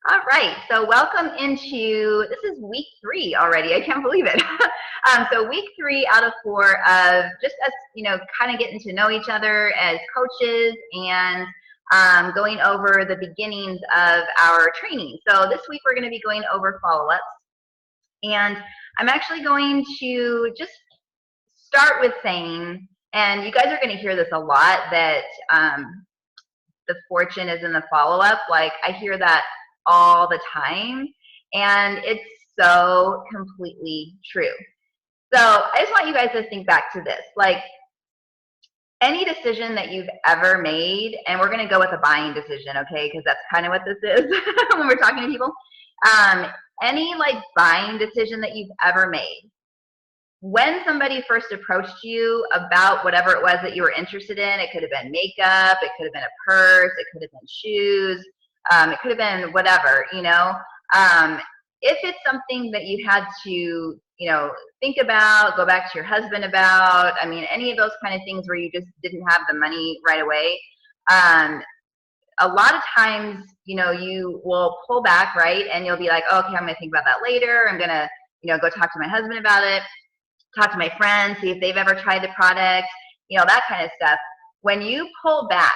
All right, so welcome into, this is week 3 already. I can't believe it. So week 3 out of 4 of just us, kind of getting to know each other as coaches and going over the beginnings of our training. So this week we're going to be going over follow-ups, and I'm actually going to just start with saying, and you guys are going to hear this a lot, that the fortune is in the follow-up. Like, I hear that all the time, and it's so completely true. So I just want you guys to think back to this. Like, any decision that you've ever made, and we're going to go with a buying decision, okay, because that's kind of what this is when we're talking to people. Any buying decision that you've ever made, when somebody first approached you about whatever it was that you were interested in, it could have been makeup, it could have been a purse, it could have been shoes, it could have been whatever, if it's something that you had to, think about, go back to your husband about, any of those kind of things where you just didn't have the money right away, a lot of times, you will pull back, right? And you'll be like, oh, okay, I'm going to think about that later. I'm going to, go talk to my husband about it, talk to my friends, see if they've ever tried the product, that kind of stuff. When you pull back,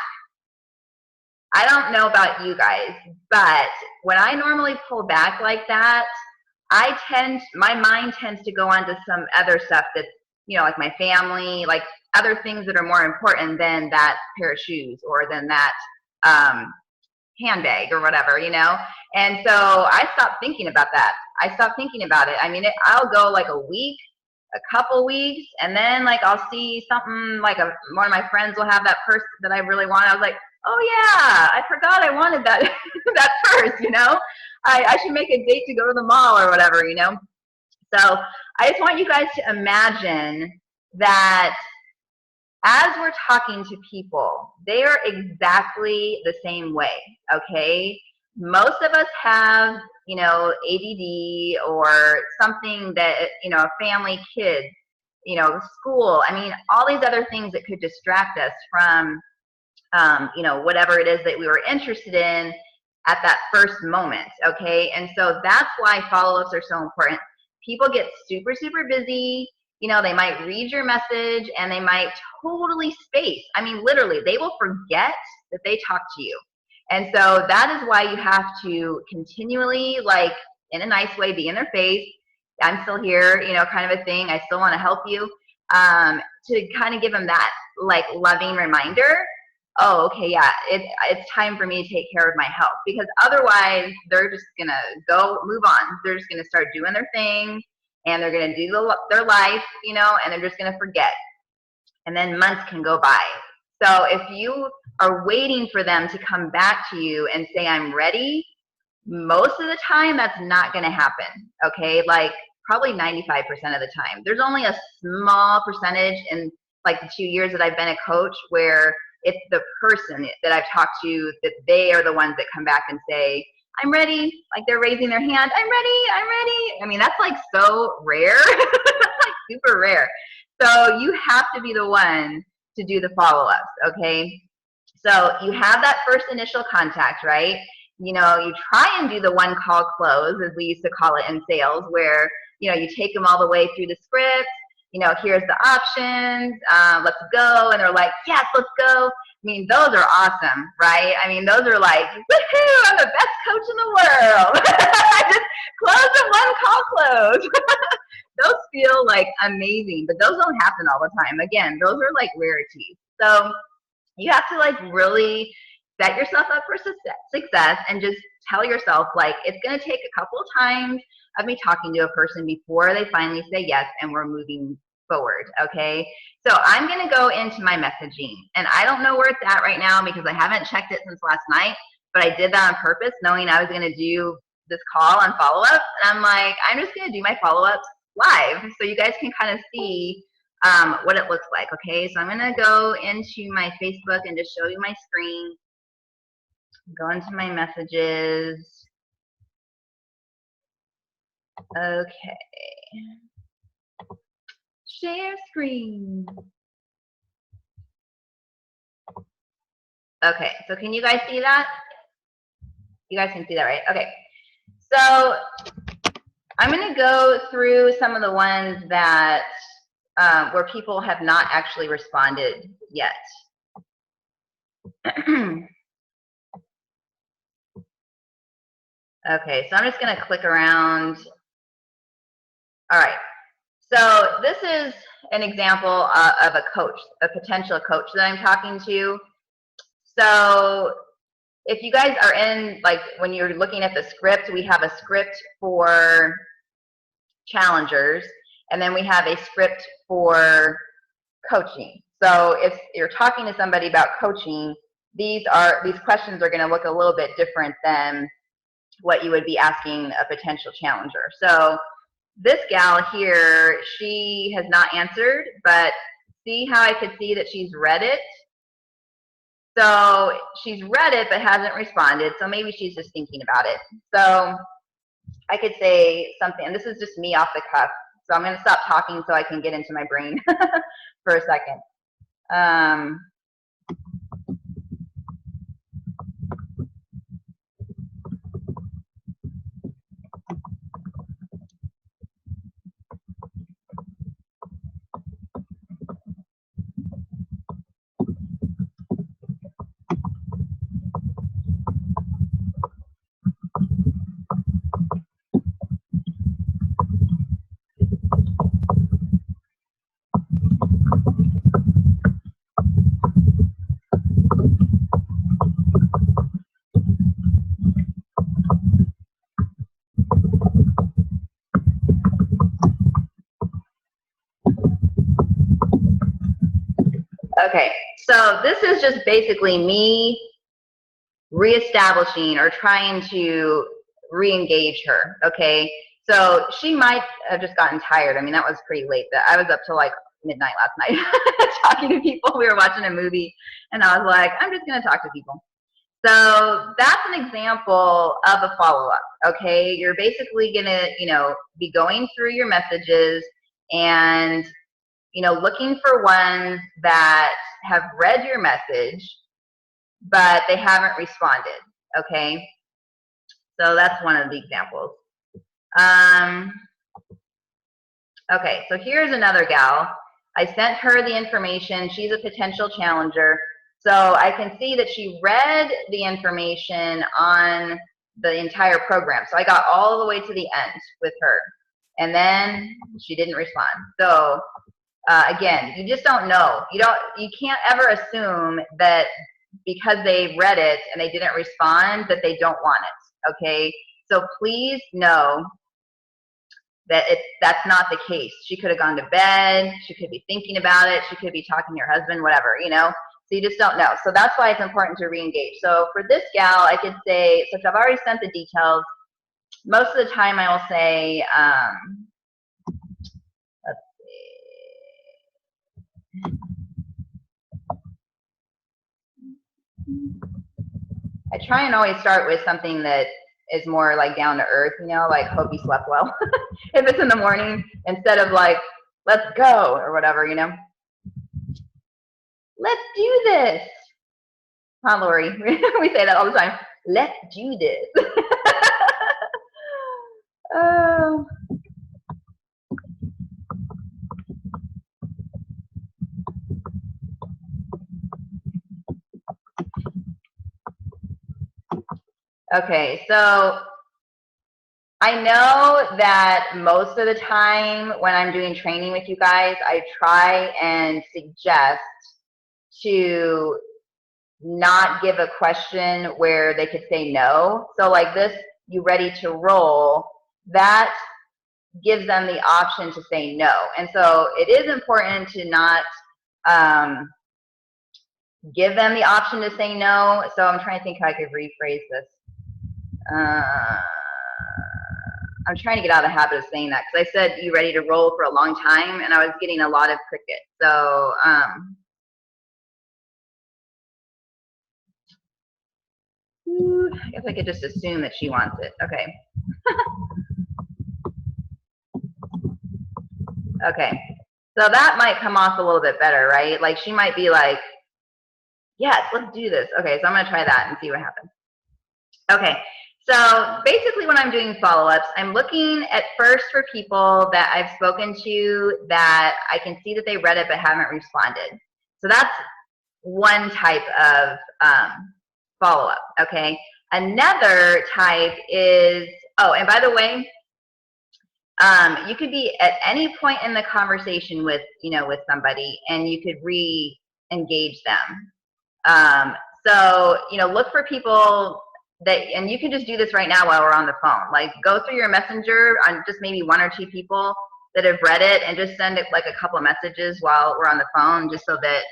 I don't know about you guys, but when I normally pull back like that, my mind tends to go on to some other stuff that's, like my family, like other things that are more important than that pair of shoes or than that handbag or whatever, And so I stopped thinking about that. I stopped thinking about it. I'll go like a week, a couple weeks, and then I'll see something one of my friends will have that purse that I really want. I was like, oh yeah, I forgot I wanted that that purse, I should make a date to go to the mall or whatever, So I just want you guys to imagine that as we're talking to people, they are exactly the same way, okay? Most of us have, ADD or something that, a family, kids, school. All these other things that could distract us from, whatever it is that we were interested in at that first moment, okay? And so that's why follow-ups are so important. People get super, super busy. They might read your message and they might totally space. Literally, they will forget that they talked to you. And so that is why you have to continually, in a nice way, be in their face. I'm still here, kind of a thing. I still want to help you, to kind of give them that, loving reminder. Oh, okay, yeah, it's time for me to take care of my health, because otherwise they're just going to move on. They're just going to start doing their thing, and they're going to do their life, and they're just going to forget. And then months can go by. So if you are waiting for them to come back to you and say, I'm ready, most of the time that's not going to happen, okay? Probably 95% of the time. There's only a small percentage in the 2 years that I've been a coach where it's the person that I've talked to that they are the ones that come back and say, I'm ready. They're raising their hand. I'm ready. That's so rare. That's super rare. So you have to be the one to do the follow-ups, okay? So you have that first initial contact, right? You try and do the one call close, as we used to call it in sales, where, you take them all the way through the script. Here's the options, let's go. And they're like, yes, let's go. Those are awesome, right? Those are woohoo, I'm the best coach in the world. I just closed a one call close. Those feel amazing, but those don't happen all the time. Again, those are rarities. So you have to really set yourself up for success and just tell yourself it's going to take a couple of times of me talking to a person before they finally say yes and we're moving forward, okay? So I'm going to go into my messaging, and I don't know where it's at right now because I haven't checked it since last night, but I did that on purpose knowing I was going to do this call on follow-up, and I'm just going to do my follow-ups live so you guys can kind of see what it looks like, okay? So I'm going to go into my Facebook and just show you my screen. Go into my messages. Okay. Share screen. Okay, so can you guys see that? You guys can see that, right? Okay. So I'm going to go through some of the ones that where people have not actually responded yet. Okay, so I'm just going to click around. All right, so this is an example of a coach, a potential coach that I'm talking to. So if you guys are in, like when you're looking at the script, we have a script for challengers, and then we have a script for coaching. So if you're talking to somebody about coaching, these questions are going to look a little bit different than what you would be asking a potential challenger. So this gal here, she has not answered, but see how I could see that she's read it? So she's read it but hasn't responded, so maybe she's just thinking about it. So I could say something, and this is just me off the cuff, so I'm going to stop talking so I can get into my brain for a second. Okay, so this is just basically me reestablishing or trying to re-engage her, okay? So she might have just gotten tired. I mean, that was pretty late. I was up till like midnight last night talking to people. We were watching a movie, and I was like, I'm just going to talk to people. So that's an example of a follow-up, okay? You're basically going to, be going through your messages and, looking for ones that have read your message, but they haven't responded, okay? So that's one of the examples. Okay, so here's another gal. I sent her the information. She's a potential challenger. So I can see that she read the information on the entire program. So I got all the way to the end with her. And then she didn't respond. So again, you just don't know. You can't ever assume that because they read it and they didn't respond that they don't want it, okay? So please know that that's not the case. She could have gone to bed, she could be thinking about it, she could be talking to her husband, whatever, so you just don't know. So that's why it's important to re-engage. So for this gal, I could say, so if I've already sent the details, most of the time I will say, let's see. I try and always start with something that is more like down to earth, like hope you slept well. If it's in the morning, instead of like, let's go or whatever, Let's do this. Huh, Lori? We say that all the time. Let's do this. Okay, so I know that most of the time when I'm doing training with you guys, I try and suggest to not give a question where they could say no. So like this, you ready to roll, that gives them the option to say no. And so it is important to not give them the option to say no. So I'm trying to think how I could rephrase this. I'm trying to get out of the habit of saying that because I said you ready to roll for a long time and I was getting a lot of cricket. So I guess I could just assume that she wants it. Okay. Okay. So that might come off a little bit better, right? Like she might be like, yes, let's do this. Okay, so I'm going to try that and see what happens. Okay. So basically when I'm doing follow-ups, I'm looking at first for people that I've spoken to that I can see that they read it but haven't responded. So that's one type of follow-up, okay? Another type is, oh, and by the way, you could be at any point in the conversation with, with somebody, and you could re-engage them. So, look for people that, and you can just do this right now while we're on the phone. Like, go through your messenger on just maybe one or two people that have read it, and just send it like a couple of messages while we're on the phone, just so that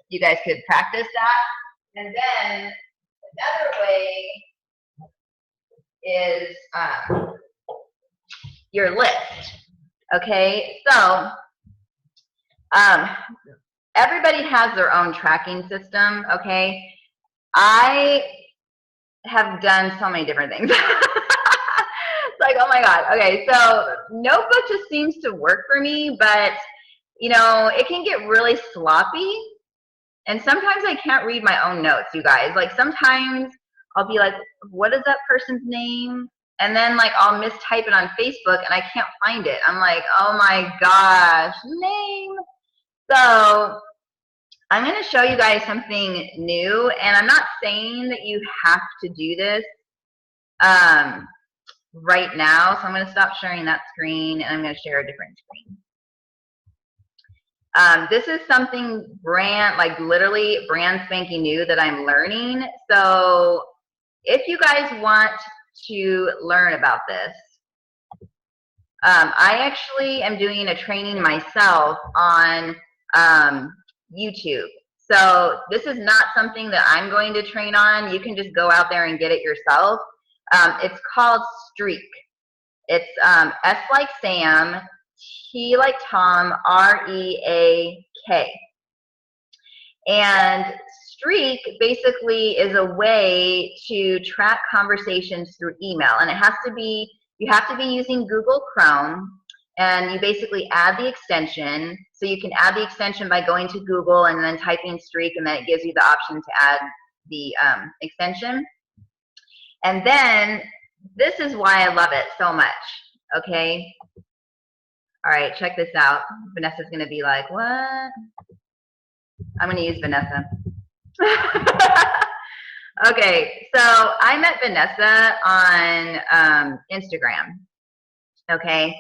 you guys could practice that. And then another way is your list. Okay, so everybody has their own tracking system. Okay, I have done so many different things. It's like, oh my God. Okay, so notebook just seems to work for me, but it can get really sloppy. And sometimes I can't read my own notes, you guys. Like sometimes I'll be like, what is that person's name? And then like I'll mistype it on Facebook and I can't find it. I'm like, oh my gosh, name. So I'm going to show you guys something new, and I'm not saying that you have to do this right now. So I'm going to stop sharing that screen, and I'm going to share a different screen. This is something literally brand spanking new that I'm learning. So if you guys want to learn about this, I actually am doing a training myself on YouTube. So this is not something that I'm going to train on. You can just go out there and get it yourself. It's called Streak. It's S like Sam, T like Tom, R-E-A-K. And Streak basically is a way to track conversations through email. And you have to be using Google Chrome, and you basically add the extension. So you can add the extension by going to Google and then typing Streak, and then it gives you the option to add the extension. And then this is why I love it so much, okay? All right, check this out. Vanessa's gonna be like, what? I'm gonna use Vanessa. Okay, so I met Vanessa on Instagram, okay?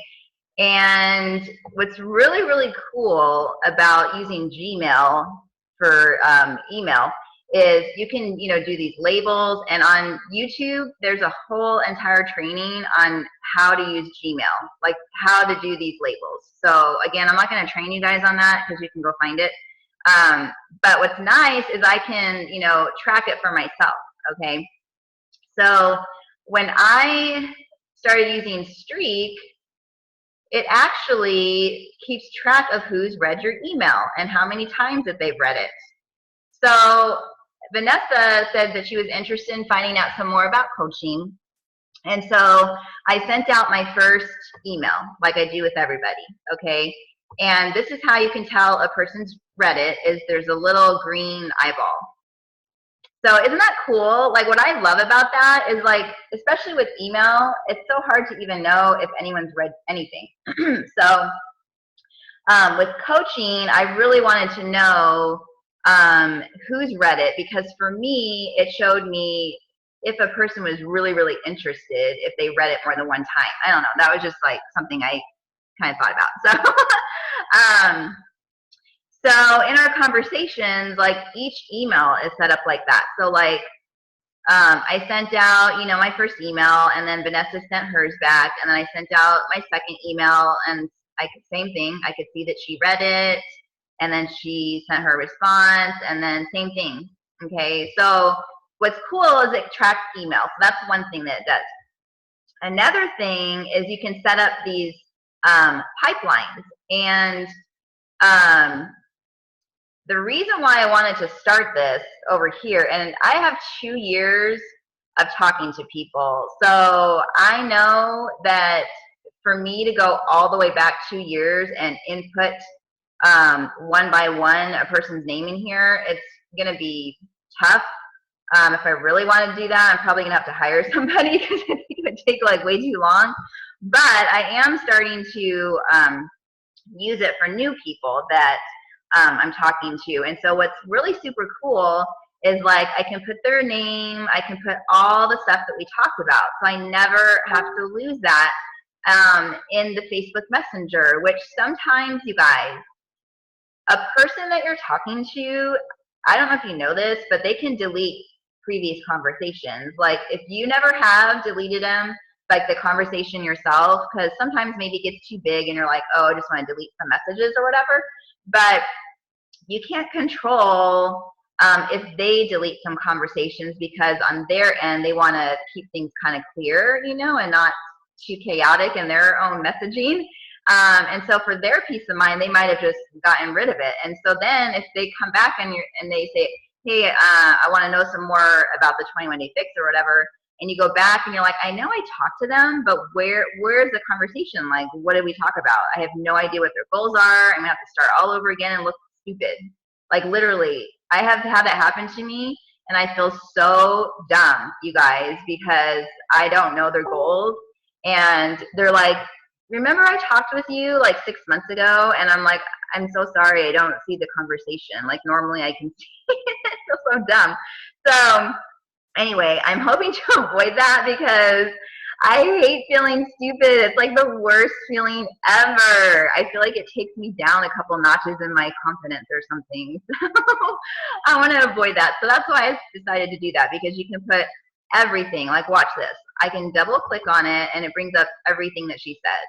And what's really, really cool about using Gmail for email is you can, do these labels. And on YouTube, there's a whole entire training on how to use Gmail, like how to do these labels. So again, I'm not going to train you guys on that because you can go find it. But what's nice is I can, track it for myself. Okay. So when I started using Streak, it actually keeps track of who's read your email and how many times that they've read it. So Vanessa said that she was interested in finding out some more about coaching. And so I sent out my first email, like I do with everybody, okay? And this is how you can tell a person's read it, is there's a little green eyeball. So isn't that cool? Like what I love about that is like, especially with email, it's so hard to even know if anyone's read anything. So with coaching, I really wanted to know who's read it, because for me, it showed me if a person was really, really interested, if they read it more than one time. I don't know. That was just like something I kind of thought about. So, so in our conversations, like each email is set up like that. So like I sent out, my first email, and then Vanessa sent hers back, and then I sent out my second email, and same thing. I could see that she read it, and then she sent her response, and then same thing. Okay, so what's cool is it tracks email. So that's one thing that it does. Another thing is you can set up these pipelines, and the reason why I wanted to start this over here, and I have 2 years of talking to people, so I know that for me to go all the way back 2 years and input one by one a person's name in here, it's going to be tough. If I really want to do that, I'm probably gonna have to hire somebody because I think it would take like way too long. But I am starting to use it for new people that I'm talking to. And so what's really super cool is like I can put their name, I can put all the stuff that we talked about. So I never have to lose that in the Facebook Messenger, which sometimes, you guys, a person that you're talking to, I don't know if you know this, but they can delete previous conversations. Like if you never have deleted them, like the conversation yourself, because sometimes maybe it gets too big and you're like, oh, I just want to delete some messages or whatever. But you can't control if they delete some conversations because on their end, they want to keep things kind of clear, you know, and not too chaotic in their own messaging. And so for their peace of mind, they might have just gotten rid of it. And so then if they come back and they say, hey, I want to know some more about the 21-day fix or whatever, and you go back and you're like, I know I talked to them, but where's the conversation? Like, what did we talk about? I have no idea what their goals are. I'm going to have to start all over again and look stupid. Like literally, I have had that happen to me and I feel so dumb, you guys, because I don't know their goals. And they're like, remember I talked with you like 6 months ago? And I'm like, I'm so sorry, I don't see the conversation. Like normally I can see it. I feel so dumb. So anyway, I'm hoping to avoid that because I hate feeling stupid. It's like the worst feeling ever. I feel like it takes me down a couple notches in my confidence or something. So I want to avoid that. So that's why I decided to do that, because you can put everything. Like watch this. I can double click on it and it brings up everything that she said.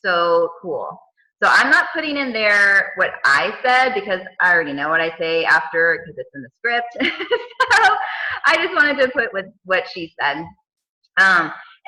So cool. So I'm not putting in there what I said because I already know what I say after because it's in the script. So I just wanted to put with what she said.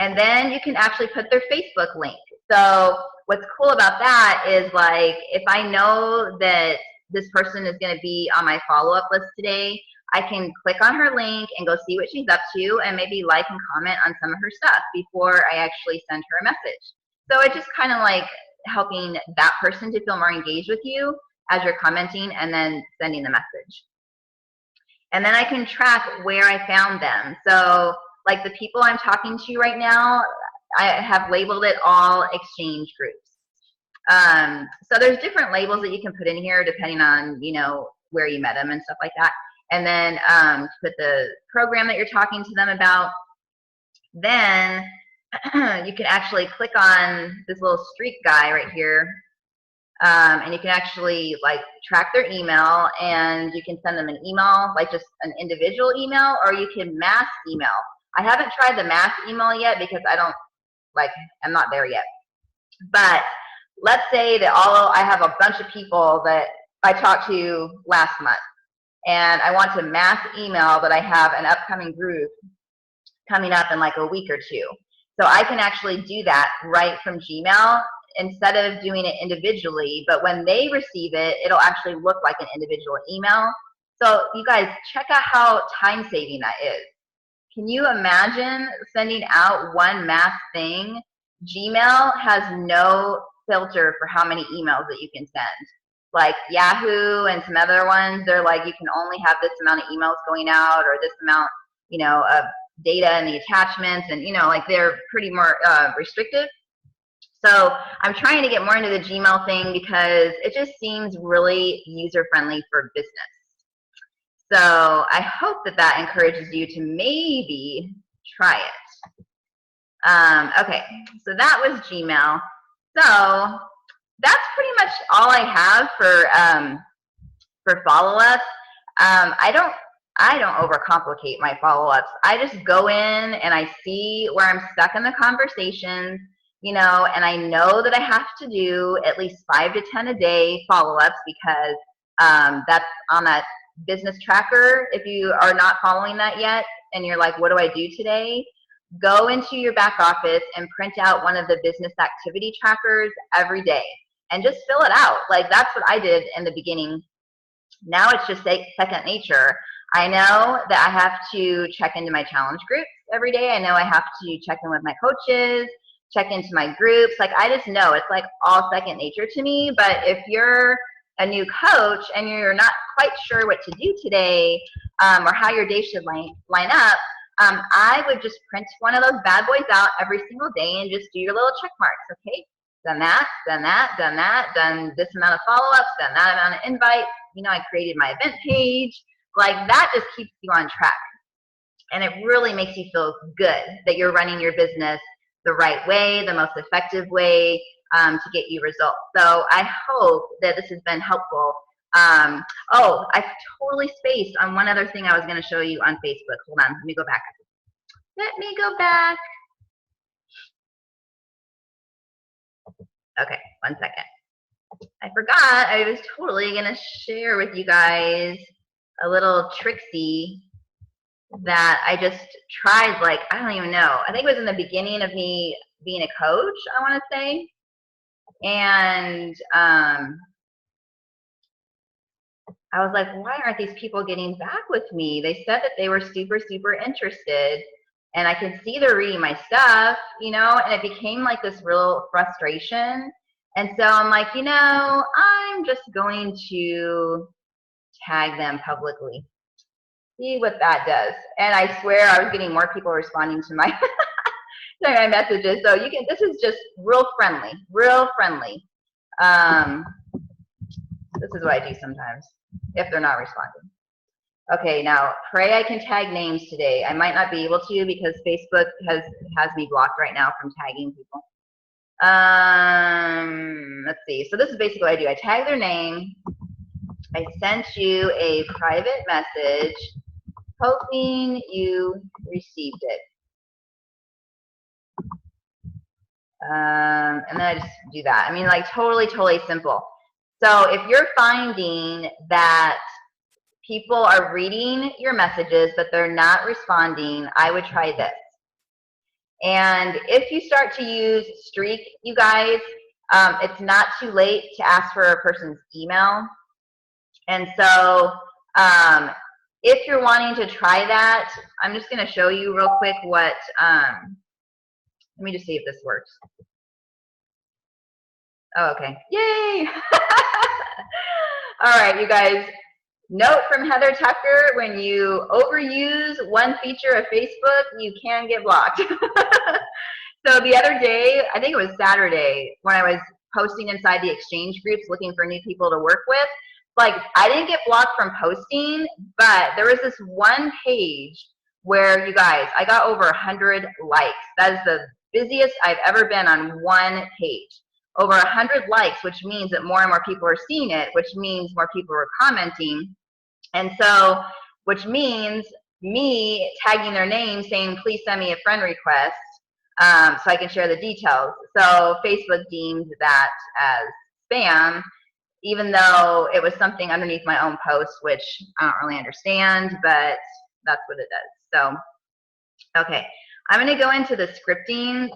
And then you can actually put their Facebook link. So what's cool about that is like if I know that this person is going to be on my follow-up list today, I can click on her link and go see what she's up to and maybe like and comment on some of her stuff before I actually send her a message. So it's just kind of like helping that person to feel more engaged with you as you're commenting and then sending the message. And then I can track where I found them. So like the people I'm talking to right now, I have labeled it all exchange groups. So there's different labels that you can put in here depending on, you know, where you met them and stuff like that. And then put the program that you're talking to them about. Then you can actually click on this little streak guy right here. And you can actually like track their email and you can send them an email, like just an individual email, or you can mass email. I haven't tried the mass email yet because I'm not there yet. But let's say that I have a bunch of people that I talked to last month and I want to mass email that I have an upcoming group coming up in like a week or two. So I can actually do that right from Gmail instead of doing it individually. But when they receive it, it'll actually look like an individual email. So you guys check out how time saving that is. Can you imagine sending out one mass thing? Gmail has no filter for how many emails that you can send. Like Yahoo and some other ones, they're like, you can only have this amount of emails going out or this amount, you know, of data and the attachments, and you know, like they're pretty more restrictive. So I'm trying to get more into the Gmail thing because it just seems really user friendly for business. So I hope that that encourages you to maybe try it. Okay, so that was Gmail. So that's pretty much all I have for follow-ups. I don't overcomplicate my follow-ups. I just go in and I see where I'm stuck in the conversations, you know, and I know that I have to do at least 5 to 10 a day follow-ups because that's on that business tracker. If you are not following that yet and you're like, what do I do today? Go into your back office and print out one of the business activity trackers every day and just fill it out. Like that's what I did in the beginning. Now it's just second nature. I know that I have to check into my challenge groups every day. I know I have to check in with my coaches, check into my groups. Like I just know it's like all second nature to me. But if you're a new coach and you're not quite sure what to do today, or how your day should line up, I would just print one of those bad boys out every single day and just do your little check marks. Okay, done that, done that, done that, done this amount of follow-ups, done that amount of invites. You know, I created my event page. Like that just keeps you on track. And it really makes you feel good that you're running your business the right way, the most effective way, to get you results. So I hope that this has been helpful. Oh, I totally spaced on one other thing I was going to show you on Facebook. Hold on, let me go back. Let me go back. Okay, one second. I forgot I was totally going to share with you guys a little tricksy that I just tried, like, I don't even know. I think it was in the beginning of me being a coach, I want to say. And I was like, why aren't these people getting back with me? They said that they were super, super interested. And I can see they're reading my stuff, you know, and it became like this real frustration. And so I'm like, you know, I'm just going to tag them publicly. See what that does. And I swear I was getting more people responding to my to my messages. So you can, this is just real friendly, real friendly. This is what I do sometimes if they're not responding. Okay, now pray I can tag names today. I might not be able to because Facebook has me blocked right now from tagging people. Let's see. So this is basically what I do. I tag their name. I sent you a private message hoping you received it. And then I just do that. I mean, like totally, totally simple. So if you're finding that people are reading your messages, but they're not responding, I would try this. And if you start to use Streak, you guys, it's not too late to ask for a person's email. And so if you're wanting to try that, I'm just going to show you real quick what, let me just see if this works. Oh, okay. Yay! All right, you guys. Note from Heather Tucker, when you overuse one feature of Facebook, you can get blocked. So the other day, I think it was Saturday, when I was posting inside the exchange groups looking for new people to work with, like I didn't get blocked from posting, but there was this one page where, you guys, I got over 100 likes. That is the busiest I've ever been on one page. Over 100 likes, which means that more and more people are seeing it, which means more people are commenting. And so, which means me tagging their name saying, please send me a friend request so I can share the details. So Facebook deemed that as spam, even though it was something underneath my own post, which I don't really understand, but that's what it does. So, okay, I'm going to go into the scripting.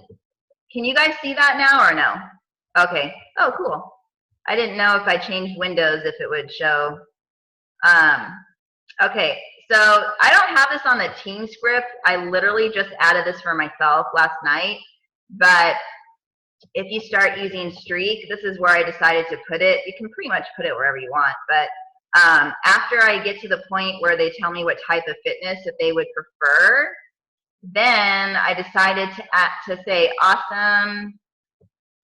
Can you guys see that now or no? Okay. Oh, cool. I didn't know if I changed windows if it would show. Okay, so I don't have this on the team script. I literally just added this for myself last night. But if you start using Streak, this is where I decided to put it. You can pretty much put it wherever you want. But after I get to the point where they tell me what type of fitness that they would prefer, then I decided to say, awesome.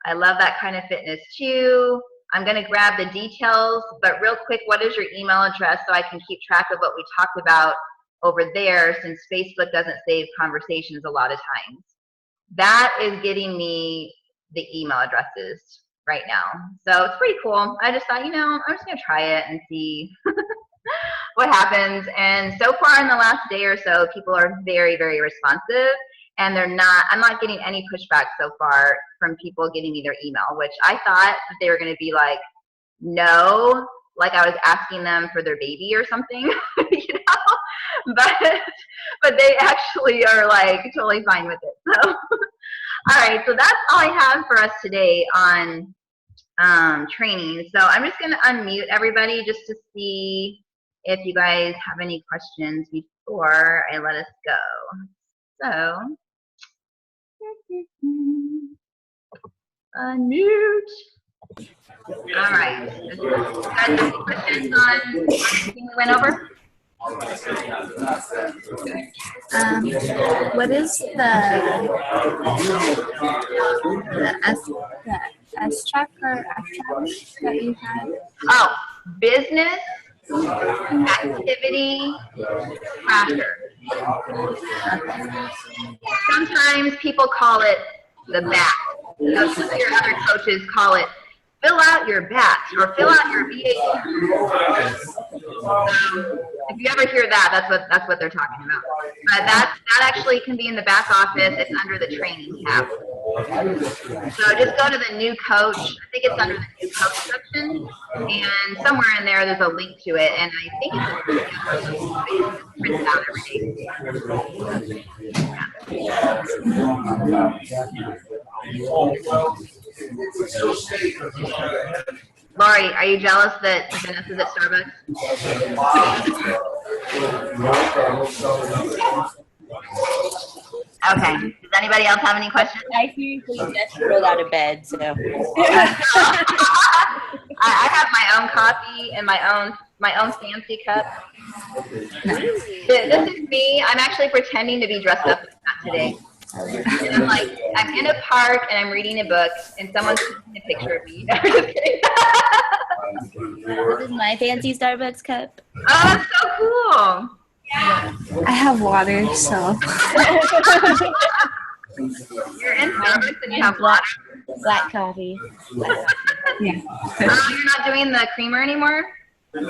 I love that kind of fitness too. I'm going to grab the details, but real quick, what is your email address so I can keep track of what we talked about over there, since Facebook doesn't save conversations a lot of times. That is getting me the email addresses right now. So it's pretty cool. I just thought, you know, I'm just going to try it and see what happens. And so far in the last day or so, people are very, very responsive. And I'm not getting any pushback so far from people getting me their email, which I thought they were going to be like, no, like I was asking them for their baby or something, you know, but they actually are like totally fine with it. So, all right, so that's all I have for us today on training. So I'm just going to unmute everybody just to see if you guys have any questions before I let us go. So, unmute. All right. You guys have any questions on anything we went over? What is the S track or F track that you had? Oh, business activity tracker. Sometimes people call it the BAT. Some of your other coaches call it fill out your BAT or fill out your BAT. If you ever hear that, that's what they're talking about. But that actually can be in the back office. It's under the training tab. So just go to the new coach. I think it's under the new coach section, and somewhere in there there's a link to it. And I think it's printed out every day. Lori, are you jealous that Vanessa's at Starbucks? Okay. Does anybody else have any questions? I seriously just rolled out of bed, so. I have my own coffee and my own fancy cup. This is me. I'm actually pretending to be dressed up today. And I'm in a park and I'm reading a book and someone's taking a picture of me. I'm just kidding. This is my fancy Starbucks cup. Oh, that's so cool. I have water, so. You're in Starbucks and you have water? Black coffee. Yeah. Oh, you're not doing the creamer anymore? You know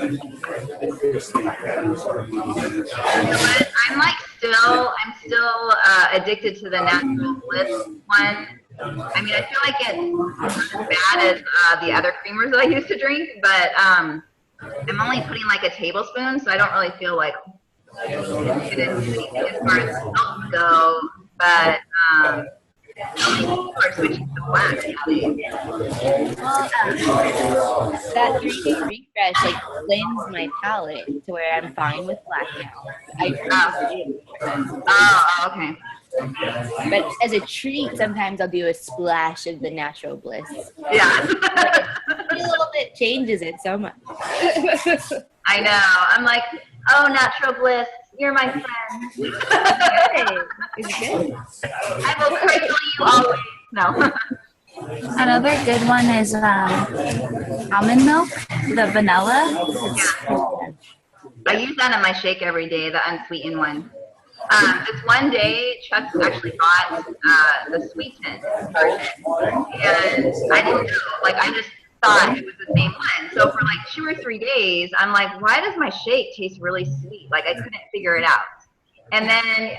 what? I'm still addicted to the natural bliss one. I mean, I feel like it's not as bad as the other creamers that I used to drink, but I'm only putting like a tablespoon, so I don't really feel like anything as far as salt go. But people are switching to black nowadays. That 3-day refresh like cleansed my palate to where I'm fine with black now. Oh, okay. But as a treat, sometimes I'll do a splash of the natural bliss. Yeah. A little bit changes it so much. I know. I'm like, oh, natural bliss, you're my friend. It's good. I will cradle you always. No. Another good one is almond milk, the vanilla. Yeah. I use that in my shake every day, the unsweetened one. This one day, Chuck actually bought the sweetened version, and I didn't know. Like, I just thought it was the same one. So for like 2 or 3 days, I'm like, why does my shake taste really sweet? Like, I couldn't figure it out. And then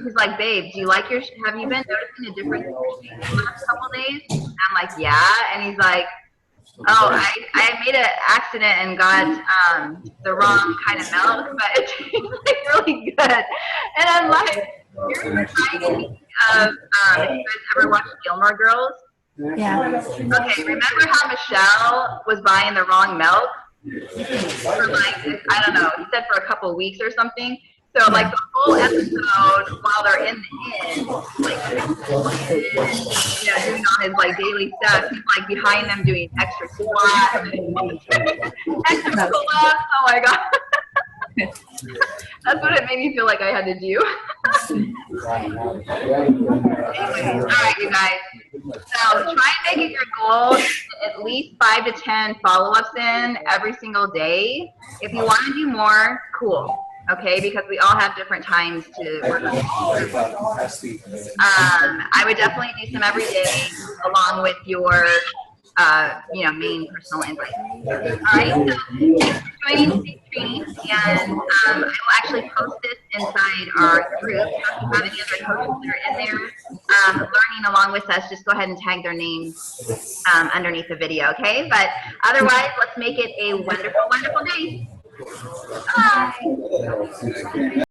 he's like, babe, do you like your? Have you been noticing a difference in your shake the last couple days? And I'm like, yeah. And he's like, oh, I made an accident and got the wrong kind of milk, but it tastes like really good. And I'm like, you're reminding me of if you guys ever watched Gilmore Girls. Yeah. Okay, remember how Michelle was buying the wrong milk for like, I don't know, he said for a couple of weeks or something. So like the whole episode while they're in the inn, like doing all his like daily stuff, he's like behind them doing extra squats, extra pull-ups. Oh my god. That's what it made me feel like I had to do. Anyway, all right, you guys. So try and make it your goal to at least 5 to 10 follow-ups in every single day. If you want to do more, cool. Okay, because we all have different times to work on it. I would definitely do some every day along with your main personal invite. All right, so thanks for joining today's training, and I will actually post this inside our group. So if you have any other coaches that are in there learning along with us, just go ahead and tag their names underneath the video, okay? But otherwise, let's make it a wonderful, wonderful day. Bye.